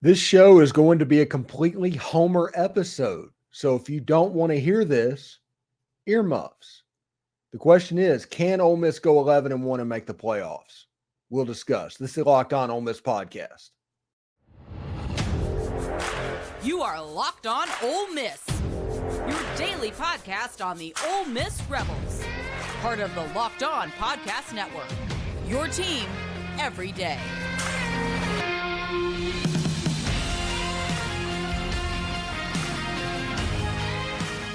This show is going to be a completely homer episode. So if you don't want to hear this, earmuffs. The question is, can Ole Miss go 11-1 and make the playoffs? We'll discuss. This is Locked On Ole Miss podcast. You are Locked On Ole Miss, your daily podcast on the Ole Miss Rebels, part of the Locked On Podcast Network, your team every day.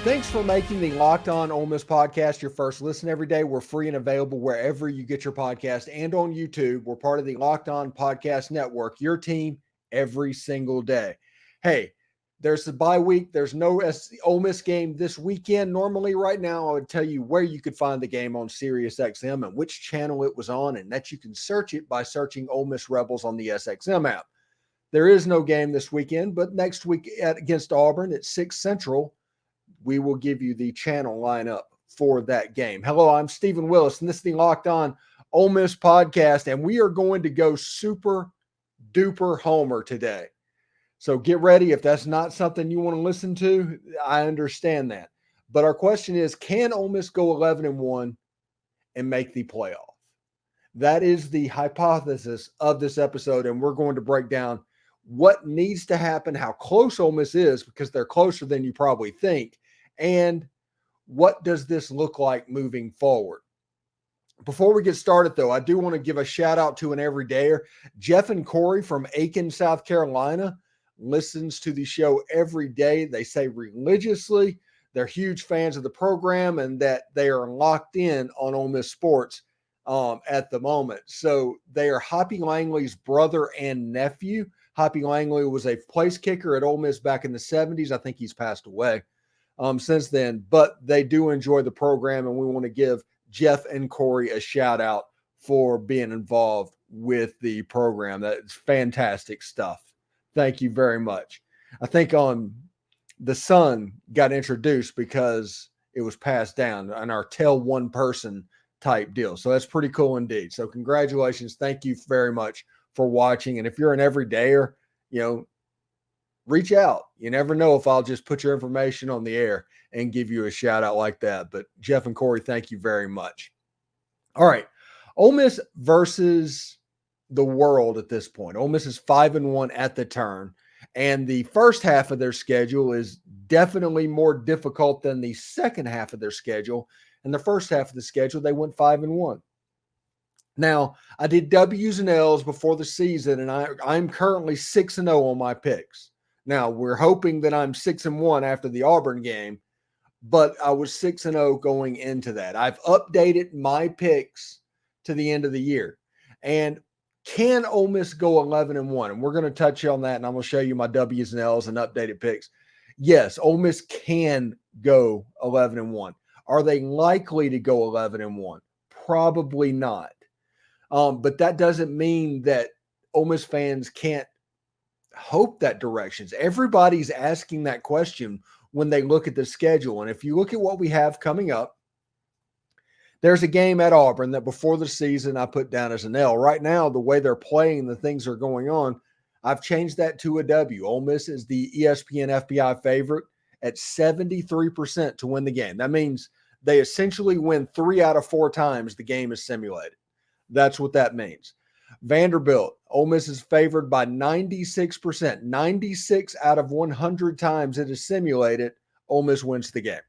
Thanks for making the Locked On Ole Miss podcast your first listen every day. We're free and available wherever you get your podcast and on YouTube. We're part of the Locked On Podcast Network, your team every single day. Hey, there's the bye week. There's no Ole Miss game this weekend. Normally, right now, I would tell you where you could find the game on SiriusXM and which channel it was on, and that you can search it by searching Ole Miss Rebels on the SXM app. There is no game this weekend, but next week against Auburn at 6 Central, we will give you the channel lineup for that game. Hello, I'm Stephen Willis, and this is the Locked On Ole Miss podcast, and we are going to go super duper homer today. So get ready. If that's not something you want to listen to, I understand that. But our question is, can Ole Miss go 11-1 and make the playoff? That is the hypothesis of this episode, and we're going to break down what needs to happen, how close Ole Miss is, because they're closer than you probably think, and what does this look like moving forward. Before we get started, though, I do want to give a shout out to an everydayer. Jeff and Corey from Aiken, South Carolina, listens to the show every day. They say religiously they're huge fans of the program and that they are locked in on Ole Miss sports at the moment. So they are Hoppy Langley's brother and nephew. Hoppy Langley was a place kicker at Ole Miss back in the 70s. I think he's passed away since then, but they do enjoy the program, and we want to give Jeff and Corey a shout out for being involved with the program. That's fantastic stuff. Thank you very much. I think the son got introduced because it was passed down on our tell one person type deal. So that's pretty cool indeed. So congratulations. Thank you very much for watching. And if you're an everydayer, reach out. You never know if I'll just put your information on the air and give you a shout out like that. But Jeff and Corey, thank you very much. All right. Ole Miss versus the world at this point. Ole Miss is 5-1 at the turn, and the first half of their schedule is definitely more difficult than the second half of their schedule. In the first half of the schedule, they went 5-1. Now, I did W's and L's before the season, and I'm currently 6-0 on my picks. Now, we're hoping that I'm 6-1 after the Auburn game, but I was 6-0 going into that. I've updated my picks to the end of the year. And can Ole Miss go 11-1? And we're going to touch on that, and I'm going to show you my W's and L's and updated picks. Yes, Ole Miss can go 11-1. Are they likely to go 11-1? Probably not. But that doesn't mean that Ole Miss fans can't hope that directions. Everybody's asking that question when they look at the schedule. And if you look at what we have coming up, there's a game at Auburn that before the season I put down as an L. Right now, the way they're playing, the things are going on, I've changed that to a W. Ole Miss is the ESPN FPI favorite at 73% to win the game. That means they essentially win 3 out of 4 times the game is simulated. That's what that means. Vanderbilt, Ole Miss is favored by 96%. 96 out of 100 times it is simulated, Ole Miss wins the game.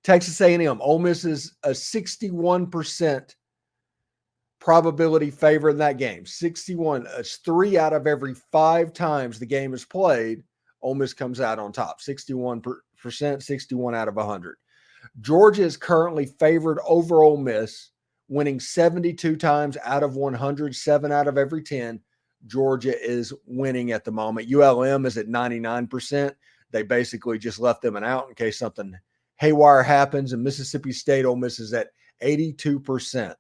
Texas A&M, Ole Miss is a 61% probability favor in that game. 61. It's 3 out of every 5 times the game is played, Ole Miss comes out on top. 61%, 61 out of 100. Georgia is currently favored over Ole Miss, winning 72 times out of 100, 7 out of every 10. Georgia is winning at the moment. ULM is at 99%. They basically just left them an out in case something haywire happens. And Mississippi State, Ole Miss is at 82%.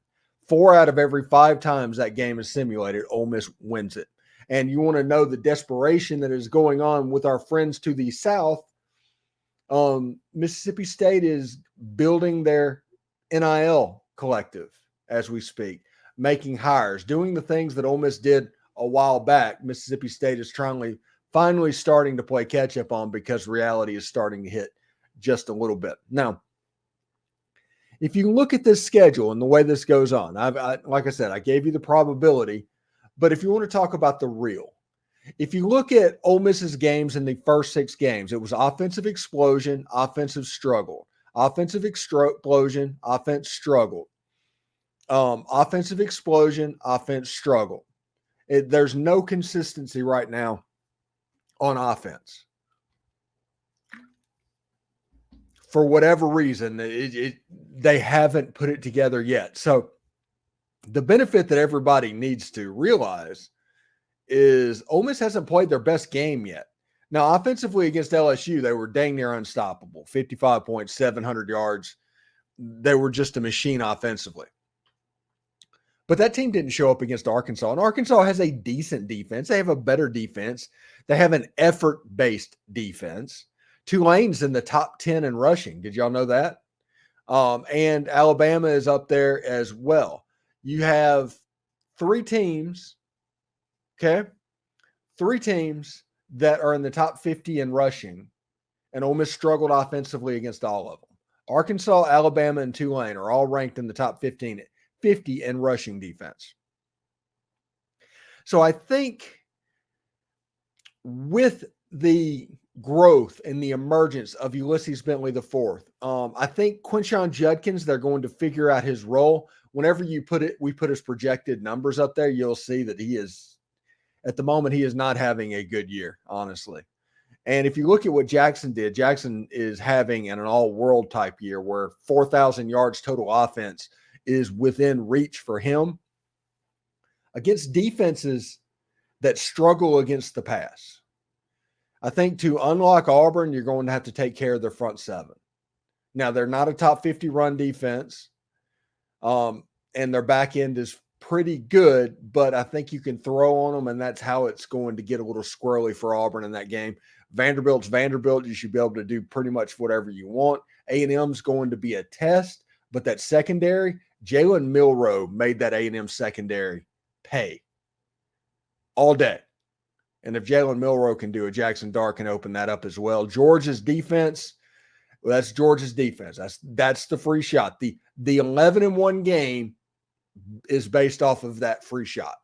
4 out of every 5 times that game is simulated, Ole Miss wins it. And you want to know the desperation that is going on with our friends to the south. Mississippi State is building their NIL collective as we speak, making hires, doing the things that Ole Miss did a while back, Mississippi State is finally starting to play catch up on because reality is starting to hit just a little bit. Now, if you look at this schedule and the way this goes on, like I said, I gave you the probability, but if you want to talk about the real, if you look at Ole Miss's games in the first 6 games, it was offensive explosion, offensive struggle, offensive explosion, offense struggle, offensive explosion, offense struggle. There's no consistency right now on offense. For whatever reason, they haven't put it together yet. So the benefit that everybody needs to realize is Ole Miss hasn't played their best game yet. Now, offensively against LSU, they were dang near unstoppable. 55 points, 700 yards. They were just a machine offensively. But that team didn't show up against Arkansas. And Arkansas has a decent defense. They have a better defense. They have an effort-based defense. Tulane's in the top 10 in rushing. Did y'all know that? And Alabama is up there as well. You have 3 teams, okay? 3 teams that are in the top 50 in rushing, and Ole Miss struggled offensively against all of them. Arkansas, Alabama, and Tulane are all ranked in the top 50 in rushing defense. So I think with the growth and the emergence of Ulysses Bentley IV, I think Quinshon Judkins, they're going to figure out his role. Whenever we put his projected numbers up there, you'll see that at the moment, he is not having a good year, honestly. And if you look at what Jaxson did, Jaxson is having an all-world type year where 4,000 yards total offense is within reach for him against defenses that struggle against the pass. I think to unlock Auburn, you're going to have to take care of their front 7. Now, they're not a top 50 run defense, and their back end is pretty good, but I think you can throw on them, and that's how it's going to get a little squirrely for Auburn in that game. Vanderbilt's Vanderbilt. You should be able to do pretty much whatever you want. A&M's going to be a test, but that secondary, Jalen Milroe made that A&M secondary pay all day. And if Jalen Milroe can do it, Jaxson Dart can open that up as well. Georgia's defense, well, that's Georgia's defense. That's the free shot. The 11-1 game is based off of that free shot.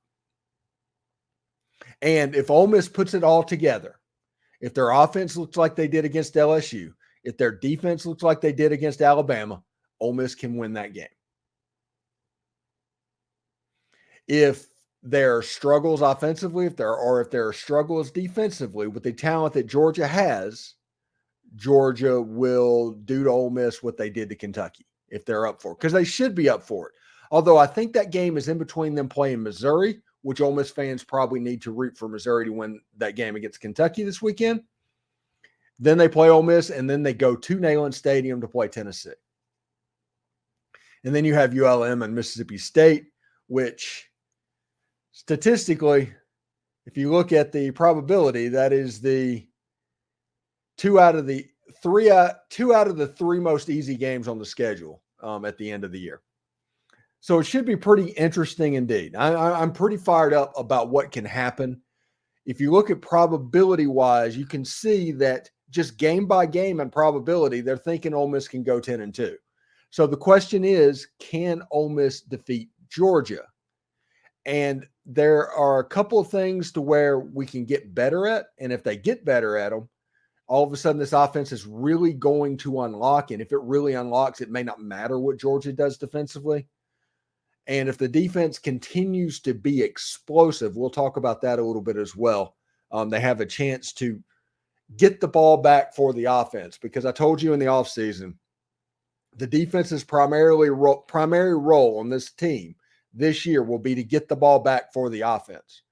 And if Ole Miss puts it all together, if their offense looks like they did against LSU, if their defense looks like they did against Alabama, Ole Miss can win that game. If there are struggles offensively, if there are struggles defensively with the talent that Georgia has, Georgia will do to Ole Miss what they did to Kentucky if they're up for it, because they should be up for it. Although I think that game is in between them playing Missouri, which Ole Miss fans probably need to root for Missouri to win that game against Kentucky this weekend. Then they play Ole Miss, and then they go to Neyland Stadium to play Tennessee. And then you have ULM and Mississippi State, which statistically, if you look at the probability, that is the two out of the three most easy games on the schedule at the end of the year. So it should be pretty interesting indeed. I'm pretty fired up about what can happen. If you look at probability-wise, you can see that just game by game and probability, they're thinking Ole Miss can go 10-2. So the question is, can Ole Miss defeat Georgia? And there are a couple of things to where we can get better at. And if they get better at them, all of a sudden this offense is really going to unlock. And if it really unlocks, it may not matter what Georgia does defensively. And if the defense continues to be explosive, we'll talk about that a little bit as well. They have a chance to get the ball back for the offense, because I told you in the offseason, the defense's primary role on this team this year will be to get the ball back for the offense.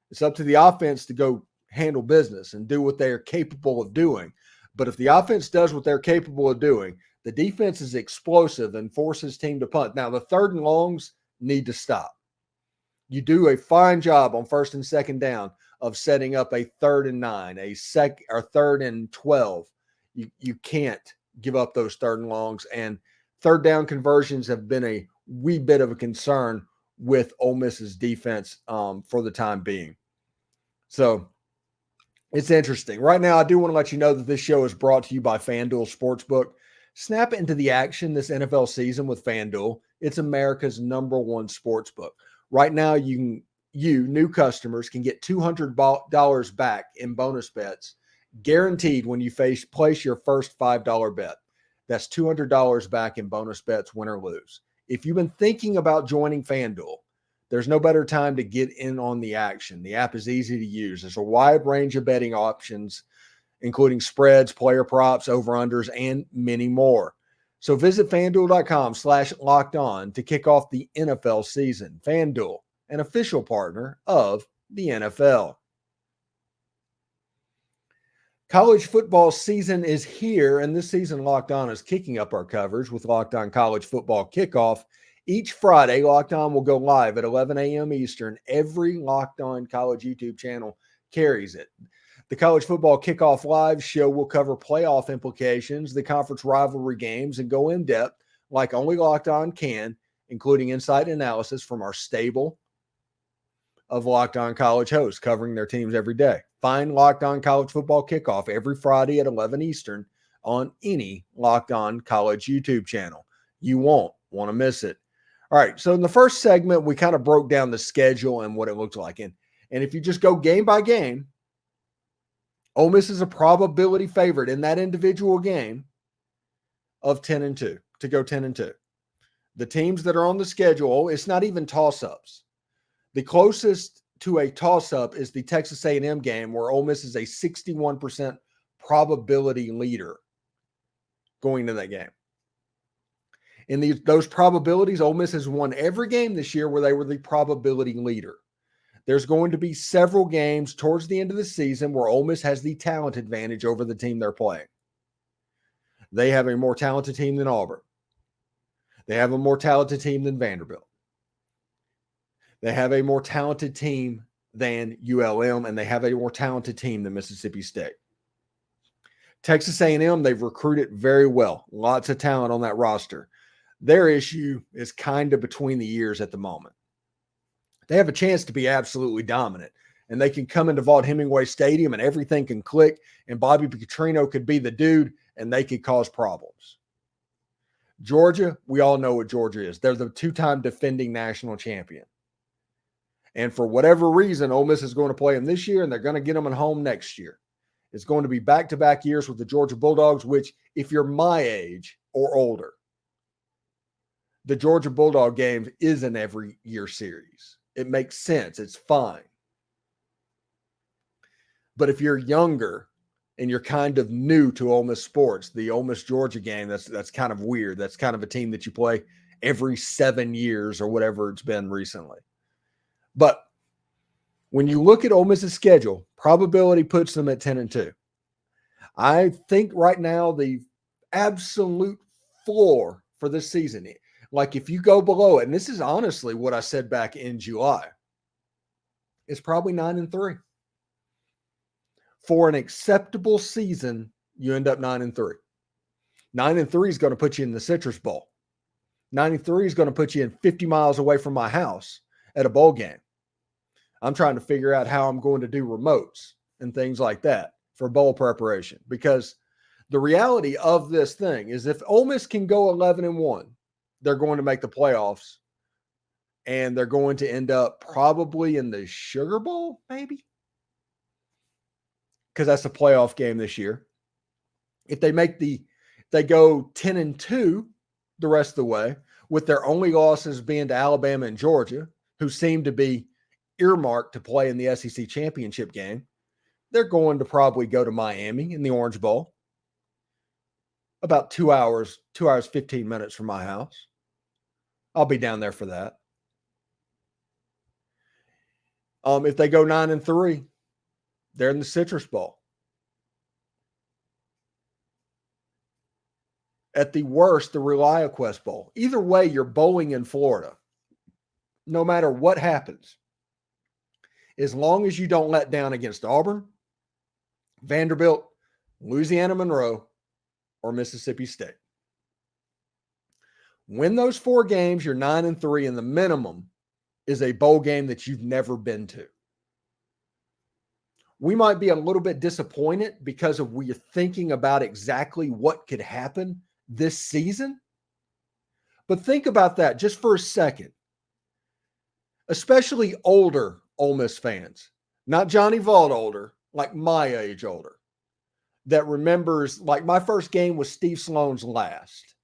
It's up to the offense to go handle business and do what they are capable of doing. But if the offense does what they're capable of doing, the defense is explosive and forces team to punt. Now, the 3rd and longs need to stop. You do a fine job on 1st and 2nd down of setting up a 3rd and 9, or 3rd and 12. You can't give up those 3rd and longs, and 3rd down conversions have been a wee bit of a concern with Ole Miss's defense for the time being. So it's interesting. Right now, I do want to let you know that this show is brought to you by FanDuel Sportsbook. Snap into the action this NFL season with FanDuel. It's America's #1 sportsbook. Right now, new customers can get $200 back in bonus bets guaranteed when you place your first $5 bet. That's $200 back in bonus bets, win or lose. If you've been thinking about joining FanDuel, there's no better time to get in on the action. The app is easy to use. There's a wide range of betting options, including spreads, player props, over-unders, and many more. So visit FanDuel.com/lockedon to kick off the NFL season. FanDuel, an official partner of the NFL. College football season is here, and this season Locked On is kicking up our coverage with Locked On College Football Kickoff. Each Friday, Locked On will go live at 11 a.m. Eastern. Every Locked On College YouTube channel carries it. The College Football Kickoff Live show will cover playoff implications, the conference rivalry games, and go in depth like only Locked On can, including insight analysis from our stable of Locked On College hosts covering their teams every day. Find Locked On College Football Kickoff every Friday at 11 Eastern on any Locked On College YouTube channel. You won't want to miss it. All right, so in the first segment, we kind of broke down the schedule and what it looked like. And if you just go game by game, Ole Miss is a probability favorite in that individual game of 10-2, to go 10-2. The teams that are on the schedule, it's not even toss-ups. The closest to a toss-up is the Texas A&M game, where Ole Miss is a 61% probability leader going to that game. In those probabilities, Ole Miss has won every game this year where they were the probability leader. There's going to be several games towards the end of the season where Ole Miss has the talent advantage over the team they're playing. They have a more talented team than Auburn. They have a more talented team than Vanderbilt. They have a more talented team than ULM, and they have a more talented team than Mississippi State. Texas A&M, they've recruited very well. Lots of talent on that roster. Their issue is kind of between the ears at the moment. They have a chance to be absolutely dominant, and they can come into Vaught Hemingway Stadium and everything can click, and Bobby Petrino could be the dude, and they could cause problems. Georgia, we all know what Georgia is. They're the two-time defending national champion. And for whatever reason, Ole Miss is going to play them this year, and they're going to get them at home next year. It's going to be back-to-back years with the Georgia Bulldogs, which, if you're my age or older, the Georgia Bulldog game is an every-year series. It makes sense. It's fine. But if you're younger and you're kind of new to Ole Miss sports, the Ole Miss Georgia game, that's kind of weird. That's kind of a team that you play every 7 years or whatever it's been recently. But when you look at Ole Miss's schedule, probability puts them at 10-2. I think right now the absolute floor for this season, like if you go below it, and this is honestly what I said back in July, it's probably 9-3. For an acceptable season, you end up 9-3. 9-3 is going to put you in the Citrus Bowl. 9-3 is going to put you in 50 miles away from my house at a bowl game. I'm trying to figure out how I'm going to do remotes and things like that for bowl preparation, because the reality of this thing is if Ole Miss can go 11-1, they're going to make the playoffs, and they're going to end up probably in the Sugar Bowl, maybe, because that's a playoff game this year. If they go 10-2 the rest of the way, with their only losses being to Alabama and Georgia, who seem to be earmarked to play in the SEC championship game, they're going to probably go to Miami in the Orange Bowl. About 2 hours, 15 minutes from my house. I'll be down there for that. If they go 9-3, they're in the Citrus Bowl. At the worst, the ReliaQuest Bowl. Either way, you're bowling in Florida. No matter what happens. As long as you don't let down against Auburn, Vanderbilt, Louisiana Monroe, or Mississippi State. Win those 4 games, you're 9-3, and the minimum is a bowl game that you've never been to. We might be a little bit disappointed because of we're thinking about exactly what could happen this season. But think about that just for a second, especially older Ole Miss fans, not Johnny Vaught older, like my age older, that remembers, like my first game was Steve Sloan's last.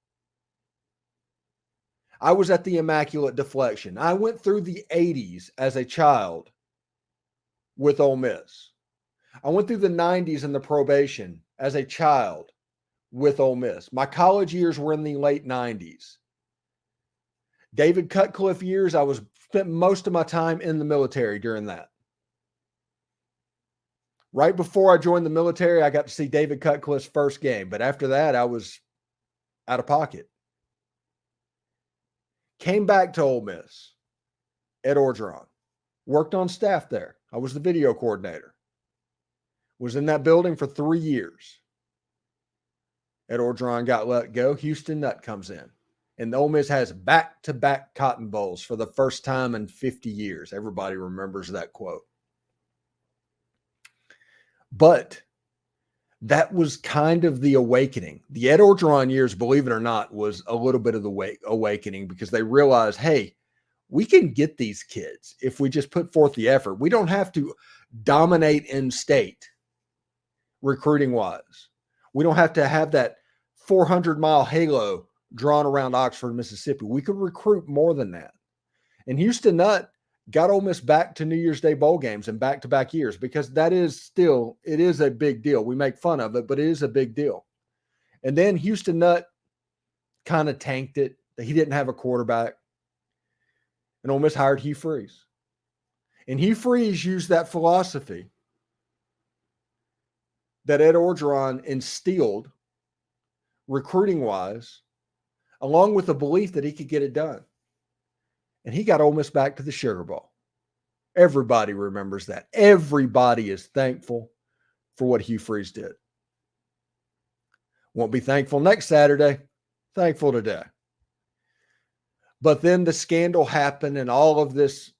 I was at the Immaculate Deflection. I went through the 80s as a child with Ole Miss. I went through the 90s and the probation as a child with Ole Miss. My college years were in the late 90s. David Cutcliffe years, I spent most of my time in the military during that. Right before I joined the military, I got to see David Cutcliffe's first game. But after that, I was out of pocket. Came back to Ole Miss, Ed Orgeron. Worked on staff there. I was the video coordinator. Was in that building for 3 years. Ed Orgeron got let go. Houston Nutt comes in. And Ole Miss has back-to-back Cotton Bowls for the first time in 50 years. Everybody remembers that quote. But that was kind of the awakening. The Ed Orgeron years, believe it or not, was a little bit of the awakening because they realized, hey, we can get these kids if we just put forth the effort. We don't have to dominate in state recruiting-wise. We don't have to have that 400-mile halo drawn around Oxford, Mississippi. We could recruit more than that. And Houston Nutt got Ole Miss back to New Year's Day bowl games in back-to-back years because that is still, it is a big deal. We make fun of it, but it is a big deal. And then Houston Nutt kind of tanked it. He didn't have a quarterback. And Ole Miss hired Hugh Freeze. And Hugh Freeze used that philosophy that Ed Orgeron instilled recruiting-wise, along with the belief that he could get it done. And he got Ole Miss back to the Sugar Bowl. Everybody remembers that. Everybody is thankful for what Hugh Freeze did. Won't be thankful next Saturday. Thankful today. But then the scandal happened and all of this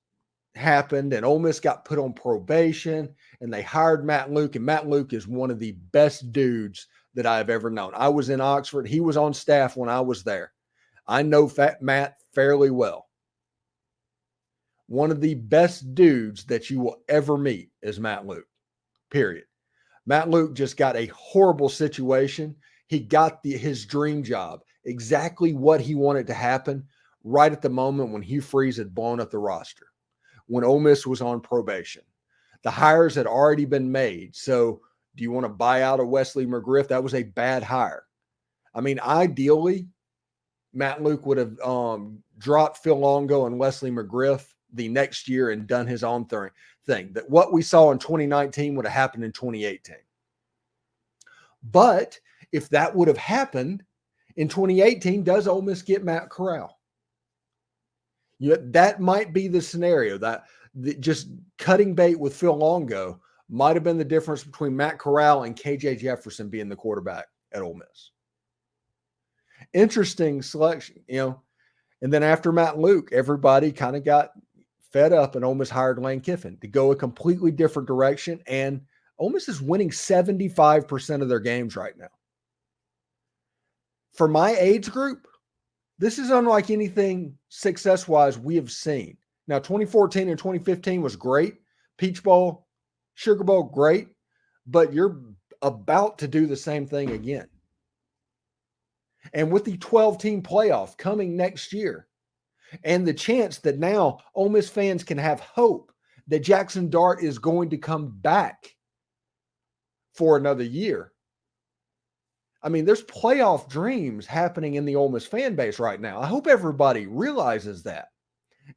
happened and Ole Miss got put on probation and they hired Matt Luke. And Matt Luke is one of the best dudes that I've ever known. I was in Oxford. He was on staff when I was there. I know Matt fairly well. One of the best dudes that you will ever meet is Matt Luke, period. Matt Luke just got a horrible situation. He got his dream job, exactly what he wanted to happen right at the moment when Hugh Freeze had blown up the roster, when Ole Miss was on probation. The hires had already been made. So do you want to buy out of Wesley McGriff? That was a bad hire. I mean, ideally, Matt Luke would have dropped Phil Longo and Wesley McGriff the next year and done his own thing. That what we saw in 2019 would have happened in 2018. But if that would have happened in 2018, does Ole Miss get Matt Corral? That might be the scenario. That just cutting bait with Phil Longo might have been the difference between Matt Corral and KJ Jefferson being the quarterback at Ole Miss. Interesting selection, And then after Matt Luke, everybody kind of got fed up and Ole Miss hired Lane Kiffin to go a completely different direction. And Ole Miss is winning 75% of their games right now. For my age group, this is unlike anything success-wise we have seen. Now, 2014 and 2015 was great. Peach Bowl, Sugar Bowl, great. But you're about to do the same thing again. And with the 12-team playoff coming next year, and the chance that now Ole Miss fans can have hope that Jaxson Dart is going to come back for another year. I mean, there's playoff dreams happening in the Ole Miss fan base right now. I hope everybody realizes that.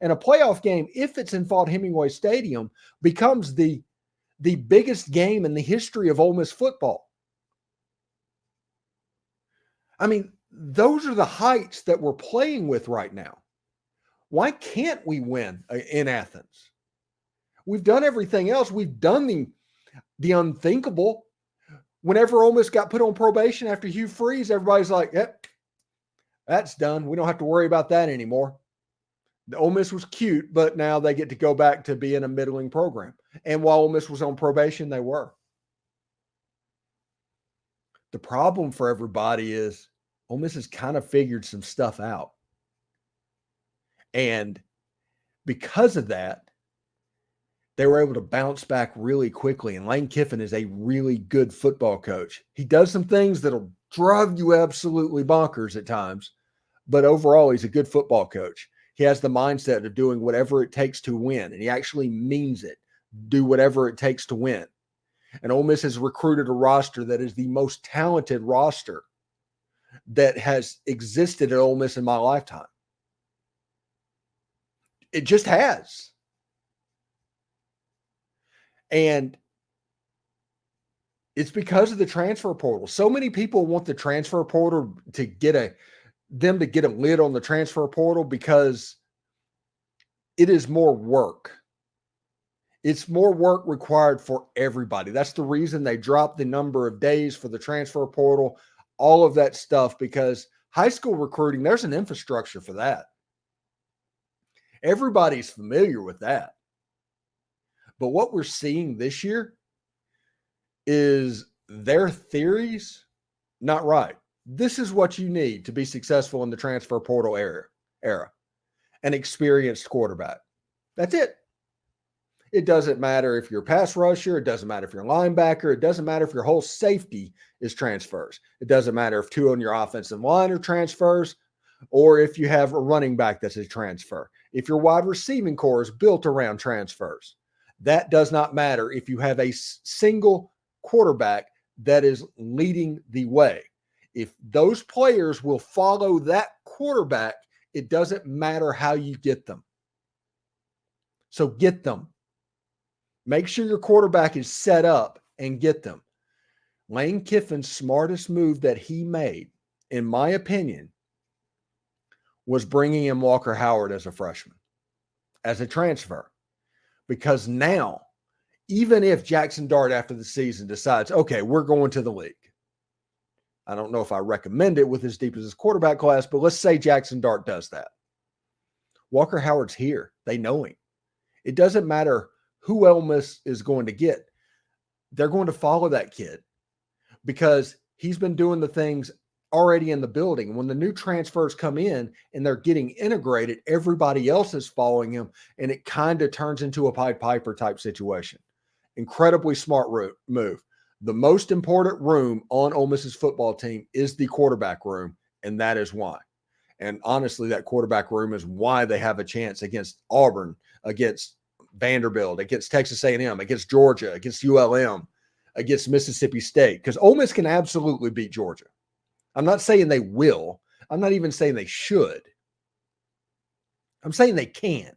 And a playoff game, if it's in Vaught-Hemingway Stadium, becomes the biggest game in the history of Ole Miss football. I mean, those are the heights that we're playing with right now. Why can't we win in Athens? We've done everything else. We've done the unthinkable. Whenever Ole Miss got put on probation after Hugh Freeze, everybody's like, yep, that's done. We don't have to worry about that anymore. The Ole Miss was cute, but now they get to go back to being a middling program. And while Ole Miss was on probation, they were. The problem for everybody is Ole Miss has kind of figured some stuff out. And because of that, they were able to bounce back really quickly. And Lane Kiffin is a really good football coach. He does some things that'll drive you absolutely bonkers at times, but overall, he's a good football coach. He has the mindset of doing whatever it takes to win, and he actually means it. Do whatever it takes to win. And Ole Miss has recruited a roster that is the most talented roster that has existed at Ole Miss in my lifetime. It just has. And it's because of the transfer portal. So many people want the transfer portal to get a lid on the transfer portal because it is more work. It's more work required for everybody. That's the reason they dropped the number of days for the transfer portal, all of that stuff, because high school recruiting, there's an infrastructure for that. Everybody's familiar with that. But what we're seeing this year is their theories not right. This is what you need to be successful in the transfer portal era. An experienced quarterback. That's it. It doesn't matter if you're a pass rusher. It doesn't matter if you're a linebacker. It doesn't matter if your whole safety is transfers. It doesn't matter if 2 on your offensive line are transfers or if you have a running back that's a transfer. If your wide receiving core is built around transfers. That does not matter if you have a single quarterback that is leading the way. If those players will follow that quarterback, it doesn't matter how you get them. So get them. Make sure your quarterback is set up and get them. Lane Kiffin's smartest move that he made, in my opinion, was bringing in Walker Howard as a freshman, as a transfer. Because now, even if Jaxson Dart after the season decides, okay, we're going to the league. I don't know if I recommend it with as deep as his quarterback class, but let's say Jaxson Dart does that. Walker Howard's here. They know him. It doesn't matter who Ole Miss is going to get. They're going to follow that kid because he's been doing the things already in the building. When the new transfers come in and they're getting integrated, everybody else is following him, and it kind of turns into a Pied Piper type situation. Incredibly smart move. The most important room on Ole Miss's football team is the quarterback room, and that is why. And honestly, that quarterback room is why they have a chance against Auburn, against Vanderbilt, against Texas A&M, against Georgia, against ULM, against Mississippi State, because Ole Miss can absolutely beat Georgia. I'm not saying they will. I'm not even saying they should. I'm saying they can.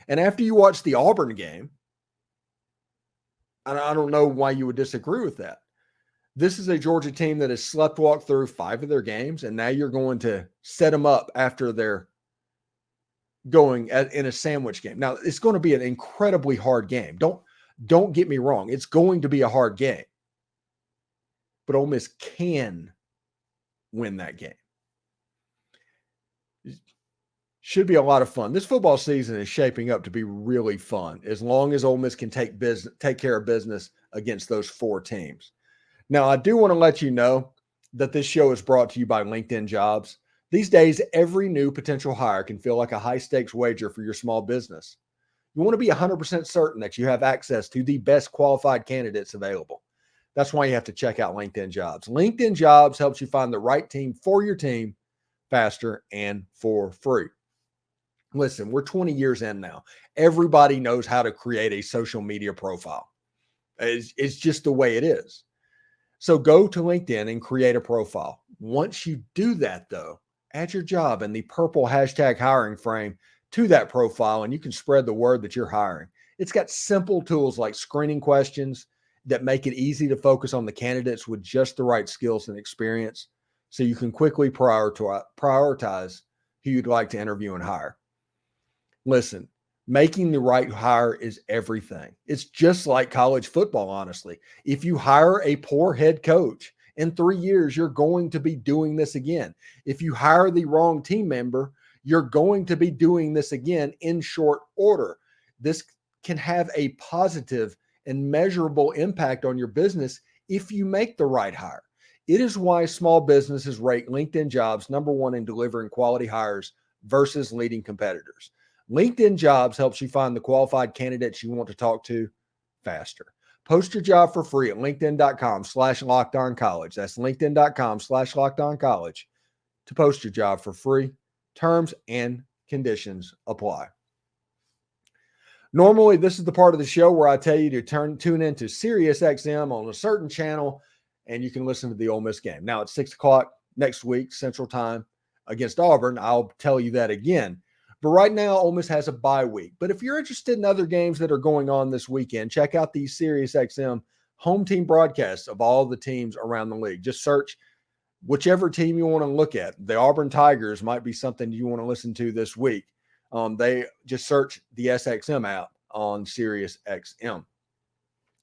And after you watch the Auburn game, I don't know why you would disagree with that. This is a Georgia team that has sleptwalked through 5 of their games, and now you're going to set them up after they're going in a sandwich game. Now, it's going to be an incredibly hard game. Don't get me wrong. It's going to be a hard game. But Ole Miss can win that game. Should be a lot of fun. This football season is shaping up to be really fun as long as Ole Miss can take care of business against those 4 teams. Now, I do want to let you know that this show is brought to you by LinkedIn Jobs. These days, every new potential hire can feel like a high-stakes wager for your small business. You want to be 100% certain that you have access to the best qualified candidates available. That's why you have to check out LinkedIn Jobs. LinkedIn Jobs helps you find the right team for your team faster and for free. Listen, we're 20 years in now. Everybody knows how to create a social media profile. It's just the way it is. So go to LinkedIn and create a profile. Once you do that, though, add your job and the purple hashtag hiring frame to that profile, and you can spread the word that you're hiring. It's got simple tools like screening questions that make it easy to focus on the candidates with just the right skills and experience so you can quickly prioritize who you'd like to interview and hire. Listen, making the right hire is everything. It's just like college football, honestly. If you hire a poor head coach, in 3 years, you're going to be doing this again. If you hire the wrong team member, you're going to be doing this again in short order. This can have a positive and measurable impact on your business if you make the right hire. It is why small businesses rate LinkedIn Jobs number one in delivering quality hires versus leading competitors. LinkedIn Jobs helps you find the qualified candidates you want to talk to faster. Post your job for free at linkedin.com/lockedoncollege. That's linkedin.com/lockedoncollege to post your job for free. Terms and conditions apply. Normally, this is the part of the show where I tell you to tune into Sirius XM on a certain channel, and you can listen to the Ole Miss game. Now, it's 6 o'clock next week, Central Time, against Auburn. I'll tell you that again. But right now, Ole Miss has a bye week. But if you're interested in other games that are going on this weekend, check out the Sirius XM home team broadcasts of all the teams around the league. Just search whichever team you want to look at. The Auburn Tigers might be something you want to listen to this week. They just search the SXM app on Sirius XM.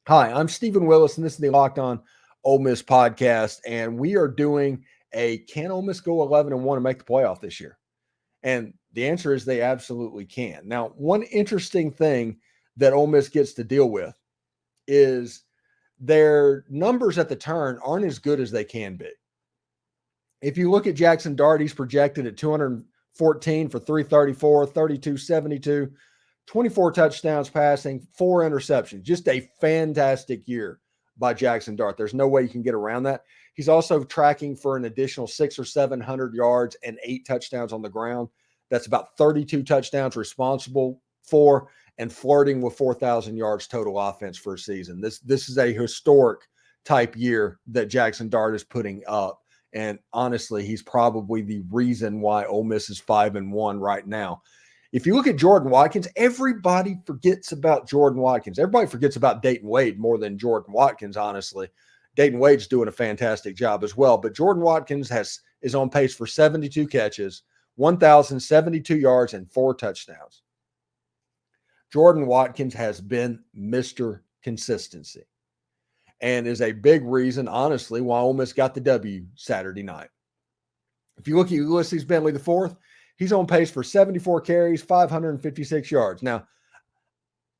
Hi, I'm Stephen Willis, and this is the Locked On Ole Miss podcast, and we are doing a can Ole Miss go 11-1 and make the playoff this year? And the answer is they absolutely can. Now, one interesting thing that Ole Miss gets to deal with is their numbers at the turn aren't as good as they can be. If you look at Jaxson Dart, he's projected at 214 for 334, 32-72, 24 touchdowns passing, 4 interceptions. Just a fantastic year by Jaxson Dart. There's no way you can get around that. He's also tracking for an additional 600 or 700 yards and 8 touchdowns on the ground. That's about 32 touchdowns responsible for, and flirting with 4,000 yards total offense for a season. This is a historic type year that Jaxson Dart is putting up. And honestly, he's probably the reason why Ole Miss is 5-1 right now. If you look at Jordan Watkins, everybody forgets about Jordan Watkins. Everybody forgets about Dayton Wade more than Jordan Watkins, honestly. Dayton Wade's doing a fantastic job as well. But Jordan Watkins is on pace for 72 catches, 1,072 yards, and 4 touchdowns. Jordan Watkins has been Mr. Consistency and is a big reason, honestly, why Ole Miss got the W Saturday night. If you look at Ulysses Bentley IV, he's on pace for 74 carries, 556 yards. Now,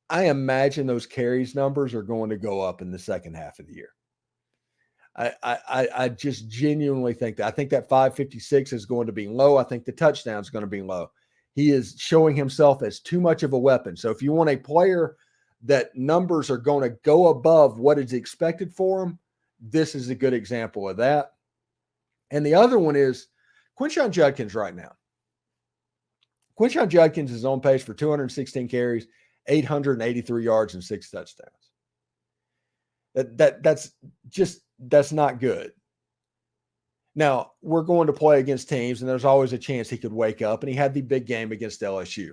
I imagine those carries numbers are going to go up in the second half of the year. I just genuinely think that. I think that 556 is going to be low. I think the touchdown is going to be low. He is showing himself as too much of a weapon. So if you want a player that numbers are going to go above what is expected for him, this is a good example of that. And the other one is Quinshon Judkins right now. Quinshon Judkins is on pace for 216 carries, 883 yards, and 6 touchdowns. That's not good. Now, we're going to play against teams, and there's always a chance he could wake up, and he had the big game against LSU.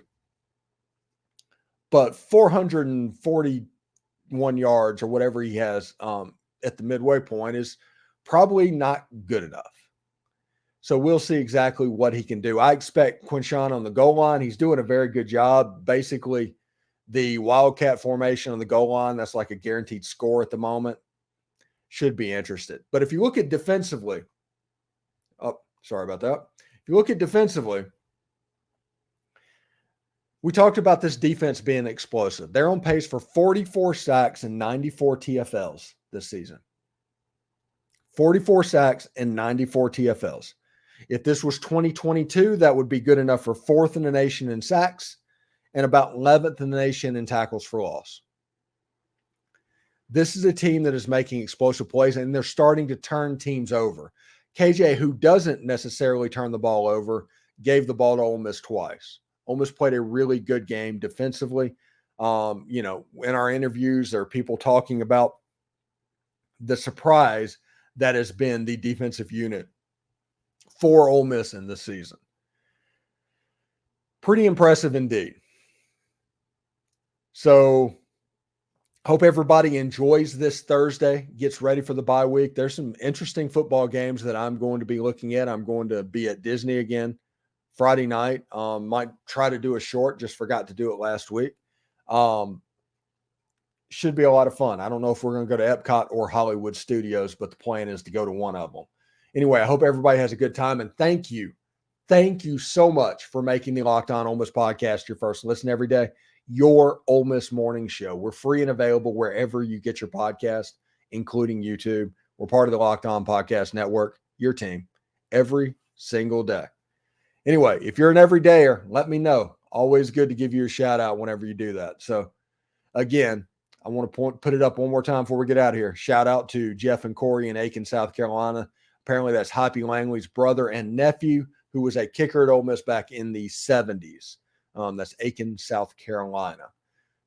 But 441 yards or whatever he has at the midway point is probably not good enough. So we'll see exactly what he can do. I expect Quinshon on the goal line. He's doing a very good job. Basically, the Wildcat formation on the goal line, that's like a guaranteed score at the moment. Should be interested. But if you look at defensively, sorry about that. If you look at defensively, we talked about this defense being explosive. They're on pace for 44 sacks and 94 TFLs this season. 44 sacks and 94 TFLs. If this was 2022, that would be good enough for 4th in the nation in sacks and about 11th in the nation in tackles for loss. This is a team that is making explosive plays, and they're starting to turn teams over. KJ, who doesn't necessarily turn the ball over, gave the ball to Ole Miss twice. Ole Miss played a really good game defensively. In our interviews, there are people talking about the surprise that has been the defensive unit for Ole Miss in this season. Pretty impressive indeed. So, hope everybody enjoys this Thursday, gets ready for the bye week. There's some interesting football games that I'm going to be looking at. I'm going to be at Disney again Friday night. Might try to do a short, just forgot to do it last week. Should be a lot of fun. I don't know if we're going to go to Epcot or Hollywood Studios, but the plan is to go to one of them. Anyway, I hope everybody has a good time, and thank you. Thank you so much for making the Locked On Ole Miss podcast your first listen every day. your Ole Miss morning show. We're free and available wherever you get your podcast, including YouTube. We're part of the Locked On Podcast Network, your team, every single day. Anyway, if you're an everydayer, let me know. Always good to give you a shout out whenever you do that. So again, I want to put it up one more time before we get out of here. Shout out to Jeff and Corey in Aiken, South Carolina. Apparently that's Hoppy Langley's brother and nephew, who was a kicker at Ole Miss back in the 70s. That's Aiken, South Carolina.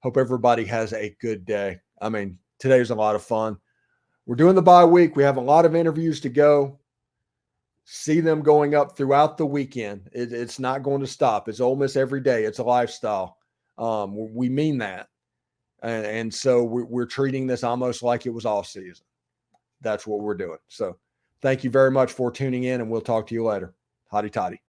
Hope everybody has a good day. I mean, today's a lot of fun. We're doing the bye week. We have a lot of interviews to go. See them going up throughout the weekend. It's not going to stop. It's Ole Miss every day. It's a lifestyle. We mean that. And so we're treating this almost like it was off season. That's what we're doing. So thank you very much for tuning in, and we'll talk to you later. Hotty toddy.